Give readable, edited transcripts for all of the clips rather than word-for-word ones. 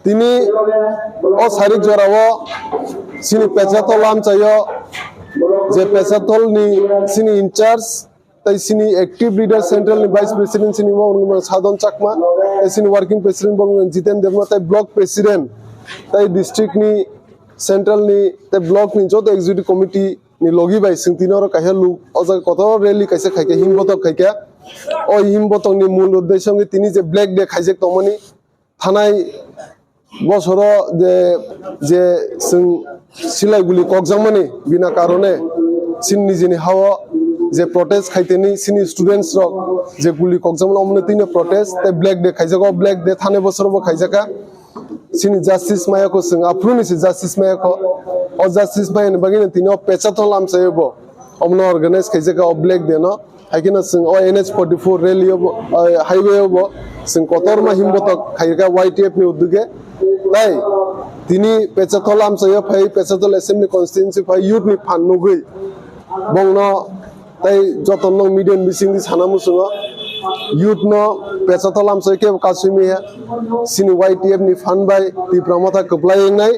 Tini o sarik jorawo sini Pecharthalo amchayo je Pecharthalo ni sini in charge tai sini active leader central ni vice president sini mo sadon chakma tai sini working president bong jiten devma tai block president tai district ni central ni tai block ni joto executive committee ni logi bai sing tinoro kahelu oja koto rally kaise khaike himbotok khaike o himbotok ni mul uddesho ngi tini je black day khaijek tomani thanai বছর যে সিলাইগুলি ককজামানি বিনা কারণে scene নিজেনি হাওয়া যে protest খাইতেনি সিনি students rock যে গুলি ককজামান অমনে তিনে protest তে black day খাইজাগো black day থানে বছরবো খাইজাকা সিনি justice মায়াকো Singh আপ্রুনি C justice মায়াকো ও justice মায়ানি বাগিনে তিনে Pecharthalo আমসাইবো অমনে অর্গানাইজ খাইজাকা ও ব্ল্যাক ডে ন হাইকিনা সিং ও NH44 রেলি হাইওয়ে হবো সিং কতরমা হিমবতক খাইকা YTF নি উদ্যোগে তাই তিনি Pecharthalo আমসাইয়া ফাই Pecharthalo assembly constituency ফাই youth ni fan nugui bongno tai joton no median Bising di sanamu sungo youth no Pecharthalo amsai ke kasumi ha sini YTF ni fan bai Tiprasa Kwrwng nai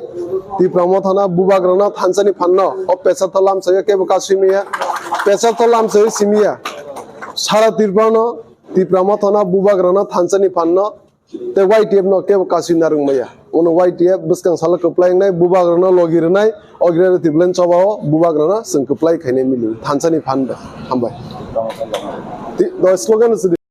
Tiprasa na bubagrana thansani fan no o Pecharthalo amsai ke kasumi ha Pecharthalo amsai simia sara Tiprasa na bubagrana thansani fan no te YTF no ke kasumi narung maya ono YTF buskang sala Kwrwng nai bubagrana logir nai ogre tiblen chobao bubagrana sing Kwrwng khaine mili thansani fan ba hambai the slogan is